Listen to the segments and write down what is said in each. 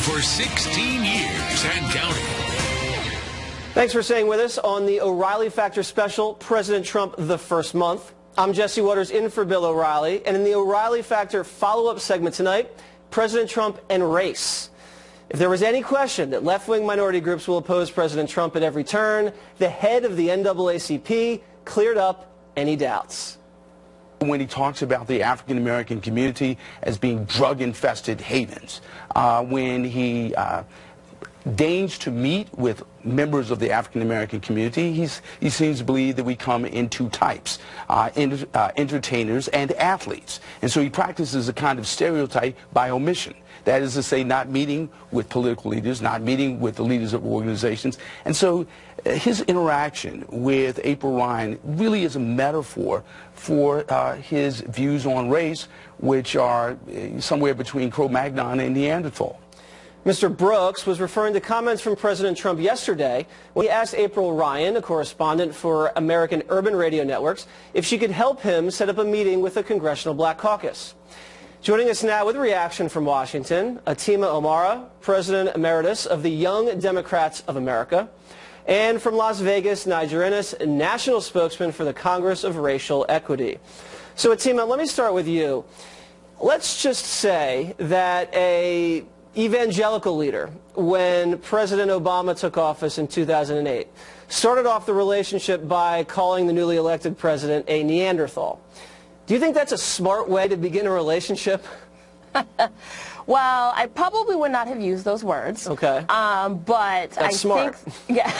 for 16 years and counting. Thanks for staying with us on the O'Reilly Factor special, President Trump the First Month. I'm Jesse Waters in for Bill O'Reilly, and in the O'Reilly Factor follow-up segment tonight, President Trump and race. If there was any question that left-wing minority groups will oppose President Trump at every turn, the head of the NAACP cleared up any doubts. When he talks about the African-American community as being drug-infested havens, when he deigns to meet with members of the African-American community, he seems to believe that we come in two types, entertainers and athletes. And so he practices a kind of stereotype by omission. That is to say, not meeting with political leaders, not meeting with the leaders of organizations. And so his interaction with April Ryan really is a metaphor for his views on race, which are somewhere between Cro-Magnon and Neanderthal. Mr. Brooks was referring to comments from President Trump yesterday when he asked April Ryan, a correspondent for American Urban Radio Networks, if she could help him set up a meeting with the Congressional Black Caucus. Joining us now with a reaction from Washington, Atima Omara, President Emeritus of the Young Democrats of America, and from Las Vegas, Niger Innis, National Spokesman for the Congress of Racial Equity. So Atima, let me start with you. Let's just say that a evangelical leader, when President Obama took office in 2008, started off the relationship by calling the newly elected president a Neanderthal. Do you think that's a smart way to begin a relationship? Well, I probably would not have used those words. Okay. But that's smart. Yeah,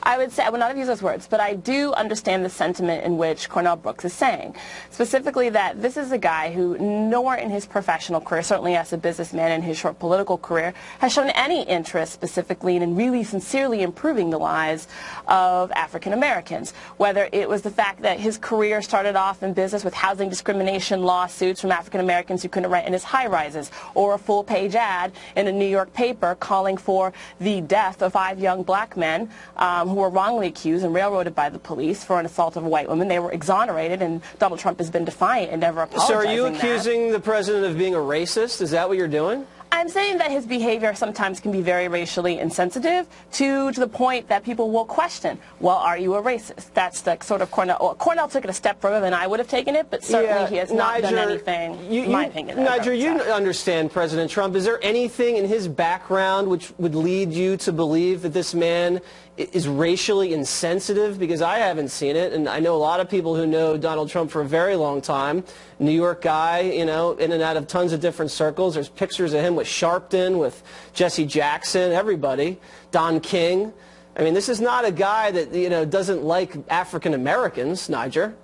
I would say I would not have used those words. But I do understand the sentiment in which Cornell Brooks is saying, specifically that this is a guy who nowhere in his professional career, certainly as a businessman in his short political career, has shown any interest specifically in really sincerely improving the lives of African Americans. Whether it was the fact that his career started off in business with housing discrimination lawsuits from African Americans who couldn't rent in his high-rises, or a full-page ad in a New York paper calling for the death of 5 young black men who were wrongly accused and railroaded by the police for an assault of a white woman. They were exonerated, and Donald Trump has been defiant and never apologizing. So are you accusing the president of being a racist? Is that what you're doing? I'm saying that his behavior sometimes can be very racially insensitive to the point that people will question, well, are you a racist? That's the sort of Cornell took it a step further than I would have taken it, but certainly he has not done anything, in my opinion. Niger, you understand President Trump. Is there anything in his background which would lead you to believe that this man is racially insensitive? Because I haven't seen it, and I know a lot of people who know Donald Trump for a very long time. New York guy, you know, in and out of tons of different circles. There's pictures of him with Sharpton, with Jesse Jackson, everybody, Don King. I mean, this is not a guy that, you know, doesn't like African Americans, Niger.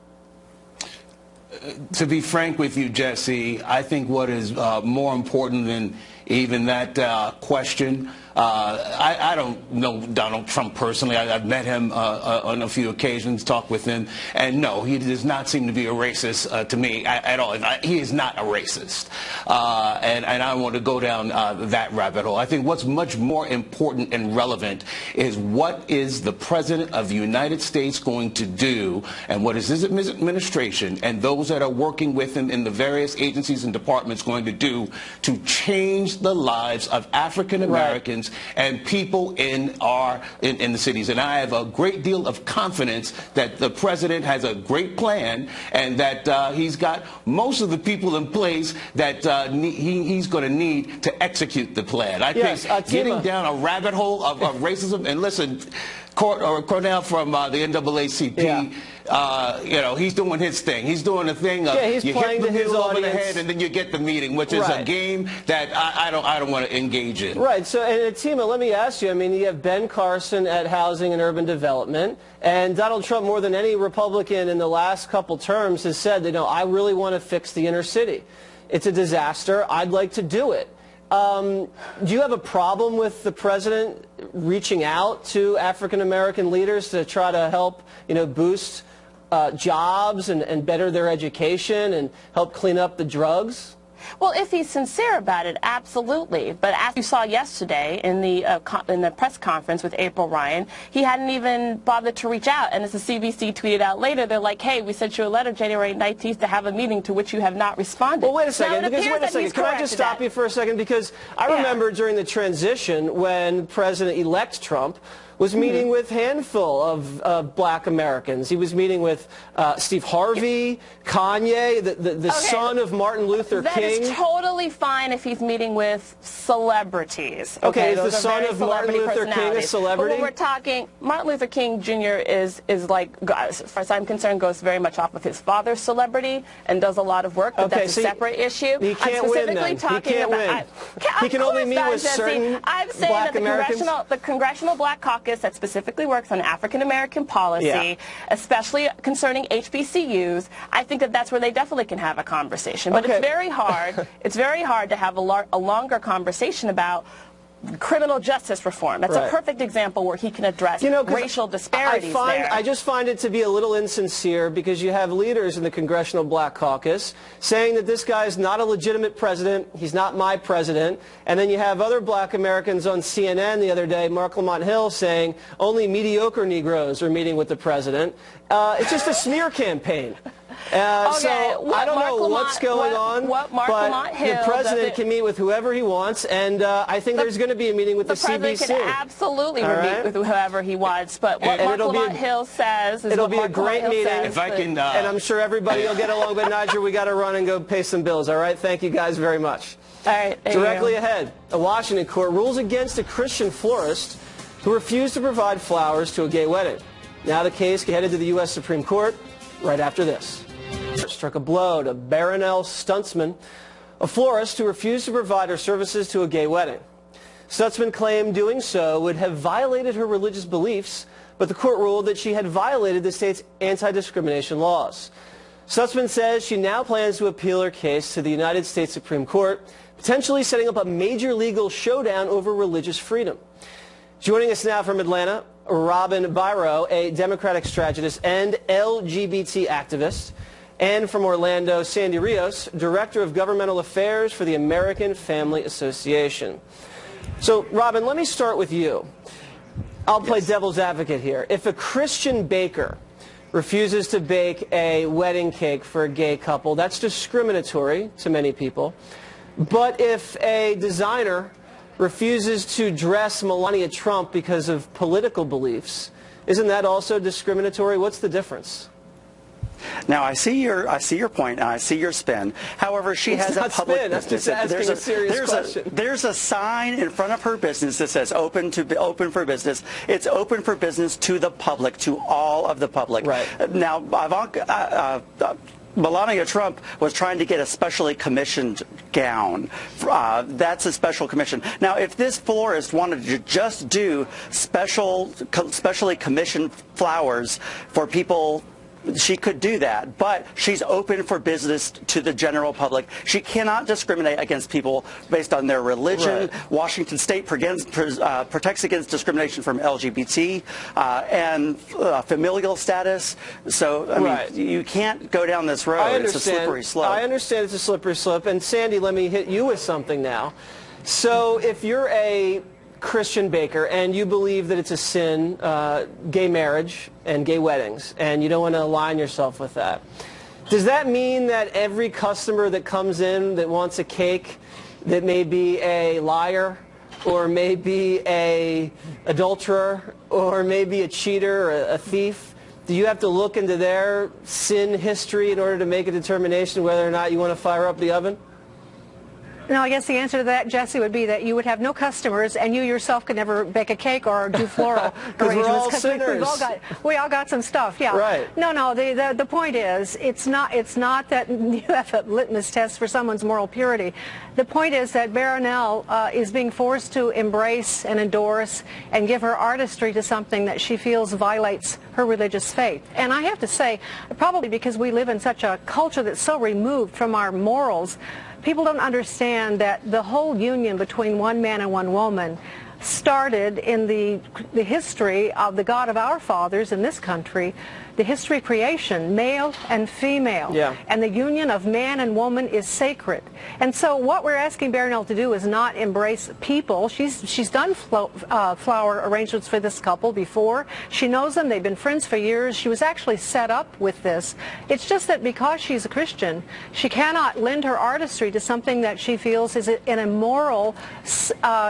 To be frank with you, Jesse, I think what is more important than even that question, I don't know Donald Trump personally. I've met him on a few occasions, talked with him, and no, he does not seem to be a racist to me at all. He is not a racist, and I don't want to go down that rabbit hole. I think what's much more important and relevant is what is the President of the United States going to do, and what is his administration and those that are working with him in the various agencies and departments going to do to change the lives of African Americans and people in the cities. And I have a great deal of confidence that the president has a great plan, and that he's got most of the people in place that he's going to need to execute the plan. I think getting down a rabbit hole of racism, and listen, Cornell from the NAACP, you know, he's doing his thing. He's doing a thing of you hit the needle over the head and then you get the meeting, which is a game that I don't want to engage in. Right. So, and Atima, let me ask you, I mean, you have Ben Carson at Housing and Urban Development, and Donald Trump, more than any Republican in the last couple terms, has said, you know, I really want to fix the inner city. It's a disaster. I'd like to do it. Do you have a problem with the president reaching out to African American leaders to try to help, you know, boost jobs and better their education and help clean up the drugs? Well, if he's sincere about it, absolutely. But as you saw yesterday in the press conference with April Ryan, he hadn't even bothered to reach out. And as the CBC tweeted out later, they're like, "Hey, we sent you a letter January 19th to have a meeting to which you have not responded." Well, wait a second. Now, Can I just stop you for a second? Because I remember during the transition when President-elect Trump was meeting with a handful of black Americans. He was meeting with Steve Harvey, Kanye, the son of Martin Luther King. That is totally fine if he's meeting with celebrities. Okay, is the son of Martin Luther King a celebrity? But when we're talking, Martin Luther King Jr. is like, as far as I'm concerned, goes very much off of his father's celebrity and does a lot of work, but that's a separate issue. He can't win then. He can't win. He can only meet with certain black Americans. The Congressional Black Caucus that specifically works on African-American policy, especially concerning HBCUs, I think that that's where they definitely can have a conversation. But it's very hard. It's very hard to have a longer conversation about criminal justice reform. That's a perfect example where he can address racial disparities there. I just find it to be a little insincere because you have leaders in the Congressional Black Caucus saying that this guy is not a legitimate president, he's not my president, and then you have other black Americans on CNN the other day, Mark Lamont Hill, saying only mediocre Negroes are meeting with the president. It's just a smear campaign. So I don't know what's going on, but the president can meet with whoever he wants, and I think there's going to be a meeting with the CBC. The president can absolutely meet with whoever he wants, but what Mark Lamont Hill says is it'll be a great meeting, and I'm sure everybody will get along, but Nigel, we got to run and go pay some bills, all right? Thank you guys very much. All right. Directly ahead, a Washington court rules against a Christian florist who refused to provide flowers to a gay wedding. Now the case headed to the U.S. Supreme Court right after this. Struck a blow to Baronelle Stutzman, a florist who refused to provide her services to a gay wedding. Stutzman claimed doing so would have violated her religious beliefs, but the court ruled that she had violated the state's anti-discrimination laws. Stutzman says she now plans to appeal her case to the United States Supreme Court, potentially setting up a major legal showdown over religious freedom. Joining us now from Atlanta, Robin Biro, a Democratic strategist and LGBT activist. And from Orlando, Sandy Rios, Director of Governmental Affairs for the American Family Association. So, Robin, let me start with you. I'll play devil's advocate here. If a Christian baker refuses to bake a wedding cake for a gay couple, that's discriminatory to many people. But if a designer refuses to dress Melania Trump because of political beliefs, isn't that also discriminatory? What's the difference? Now, I see your point, and I see your spin. However, she has a public spin. That's just asking a serious question. There's a sign in front of her business that says open for business. It's open for business to the public, to all of the public. Right. Now, Melania Trump was trying to get a specially commissioned gown. That's a special commission. Now, if this florist wanted to just do specially commissioned flowers for people, she could do that, but she's open for business to the general public. She cannot discriminate against people based on their religion. Right. Washington State protects against discrimination from LGBT and familial status. So, I mean, you can't go down this road. It's a slippery slope. I understand it's a slippery slope. And Sandy, let me hit you with something now. So if you're a Christian baker and you believe that it's a sin, gay marriage and gay weddings, and you don't want to align yourself with that, does that mean that every customer that comes in that wants a cake that may be a liar or maybe a adulterer or maybe a cheater or a thief, do you have to look into their sin history in order to make a determination whether or not you want to fire up the oven? No, I guess the answer to that, Jesse, would be that you would have no customers, and you yourself could never bake a cake or do floral arrangements. Because we all got some stuff, yeah. Right. No, the point is, it's not that you have a litmus test for someone's moral purity. The point is that Baronelle is being forced to embrace and endorse and give her artistry to something that she feels violates her religious faith. And I have to say, probably because we live in such a culture that's so removed from our morals, people don't understand that the whole union between one man and one woman started in the history of the God of our fathers in this country the history of creation, male and female. Yeah. And the union of man and woman is sacred. And so what we're asking Baronell to do is not embrace people. She's done flower arrangements for this couple before. She knows them. They've been friends for years. She was actually set up with this. It's just that because she's a Christian, she cannot lend her artistry to something that she feels is an immoral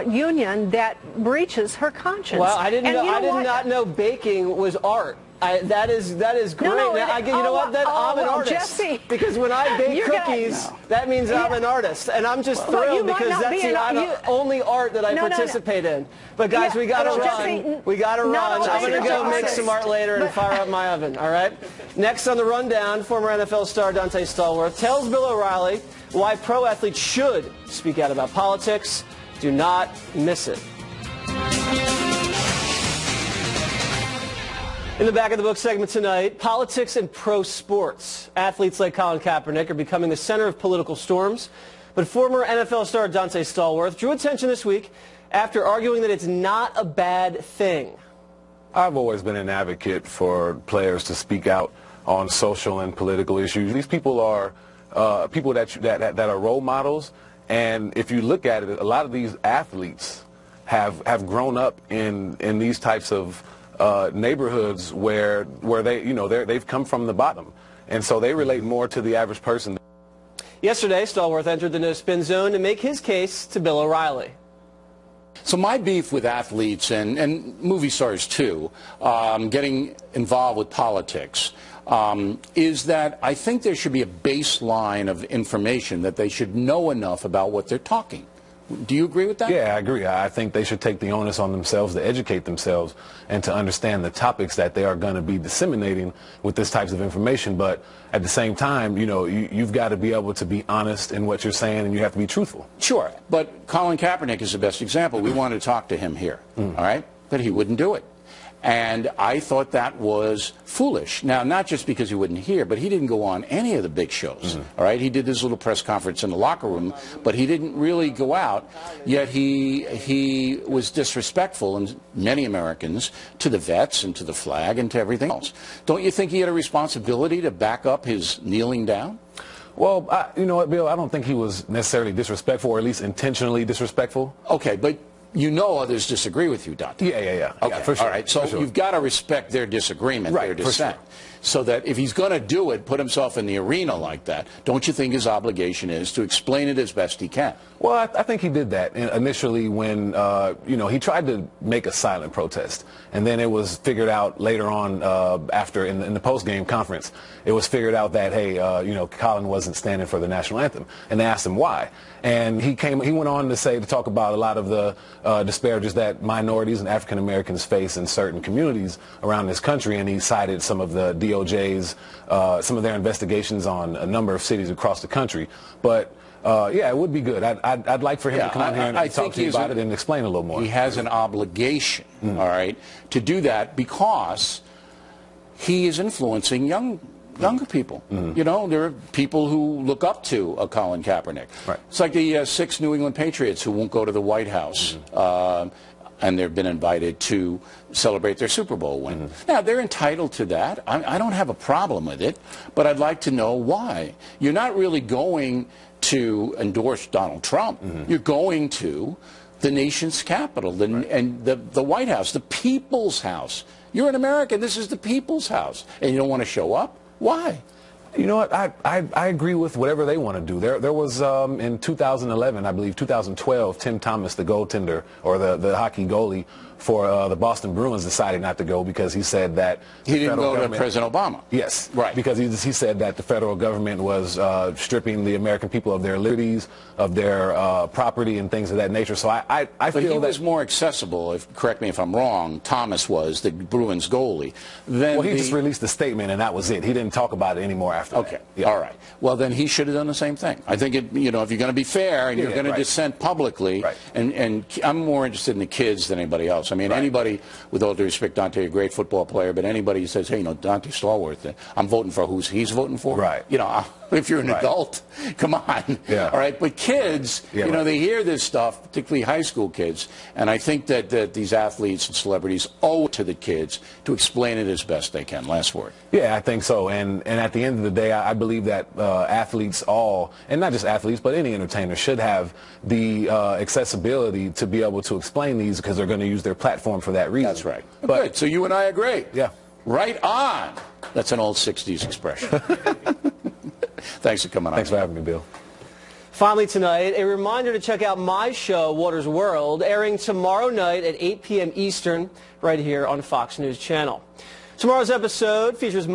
union that breaches her conscience. Well, I did not know baking was art. That is great. No, you know what? I'm an artist. Jesse, because when I bake cookies, that means I'm an artist, and I'm just thrilled because that's the only art that I participate in. But guys, we got to run. We got to run. I'm going to go make some art later and fire up my oven. All right. Next on the rundown, former NFL star Dante Stallworth tells Bill O'Reilly why pro athletes should speak out about politics. Do not miss it. In the back of the book segment tonight, politics and pro sports. Athletes like Colin Kaepernick are becoming the center of political storms. But former NFL star Dante Stallworth drew attention this week after arguing that it's not a bad thing. I've always been an advocate for players to speak out on social and political issues. These people are people that are role models. And if you look at it, a lot of these athletes have grown up in these types of neighborhoods where they've come from the bottom, and so they relate more to the average person. Yesterday, Stallworth entered the no-spin zone to make his case to Bill O'Reilly. So my beef with athletes and movie stars too, getting involved with politics, is that I think there should be a baseline of information that they should know enough about what they're talking. Do you agree with that? Yeah, I agree. I think they should take the onus on themselves to educate themselves and to understand the topics that they are going to be disseminating with this types of information. But at the same time, you've got to be able to be honest in what you're saying, and you have to be truthful. Sure. But Colin Kaepernick is the best example. We wanted to talk to him here, all right? But he wouldn't do it. And I thought that was foolish. Now, not just because he wouldn't hear, but he didn't go on any of the big shows, all right? He did this little press conference in the locker room, but he didn't really go out, yet he was disrespectful, and many Americans, to the vets and to the flag and to everything else. Don't you think he had a responsibility to back up his kneeling down? Well, you know what, Bill, I don't think he was necessarily disrespectful, or at least intentionally disrespectful. Okay, but you know others disagree with you, Dante. Yeah. Okay, yeah, for sure. All right, so you've got to respect their disagreement, their dissent. For sure. So that if he's going to do it, put himself in the arena like that, don't you think his obligation is to explain it as best he can? Well, I think he did that initially when, he tried to make a silent protest. And then it was figured out later on after in the post-game conference, it was figured out that, hey, Colin wasn't standing for the national anthem. And they asked him why. And he went on to talk about a lot of the disparages that minorities and African Americans face in certain communities around this country. And he cited some of the DOJ's, some of their investigations on a number of cities across the country. But yeah, it would be good. I'd like for him to come on here and talk to you about it and explain a little more. He has an obligation, all right, to do that because he is influencing younger people. There are people who look up to Colin Kaepernick. Right. It's like the 6 New England Patriots who won't go to the White House. And they've been invited to celebrate their Super Bowl win. Now, they're entitled to that. I don't have a problem with it, but I'd like to know why. You're not really going to endorse Donald Trump. You're going to the nation's capital and the White House, the people's house. You're an American. This is the people's house. And you don't want to show up? Why? You know what? I agree with whatever they want to do. There was in 2011, I believe 2012, Tim Thomas, the goaltender or the hockey goalie for the Boston Bruins, decided not to go because he said that he didn't go to President Obama. Yes, right. Because he said that the federal government was stripping the American people of their liberties, of their property, and things of that nature. So I but feel he was more accessible. Correct me if I'm wrong. Thomas was the Bruins goalie. Well, he just released the statement, and that was it. He didn't talk about it anymore after that. Okay. Yeah. All right. Well, then he should have done the same thing. I think if you're going to be fair and you're going to dissent publicly, and I'm more interested in the kids than anybody else. I mean, anybody, with all due respect, Dante, a great football player, but anybody who says, hey, Dante Stallworth, I'm voting for who he's voting for. Right. if you're an adult. Come on. Yeah. All right. But kids, you know, they hear this stuff, particularly high school kids, and I think that these athletes and celebrities owe it to the kids to explain it as best they can. Last word. Yeah, I think so. And at the end of the day, I believe that athletes all, and not just athletes, but any entertainer should have the accessibility to be able to explain these because they're going to use their platform for that reason. That's right. But, good. So you and I agree. Yeah. Right on. That's an old 60s expression. Thanks for coming on. Thanks for having me, Bill. Finally tonight, a reminder to check out my show, Water's World, airing tomorrow night at 8 p.m. Eastern, right here on Fox News Channel. Tomorrow's episode features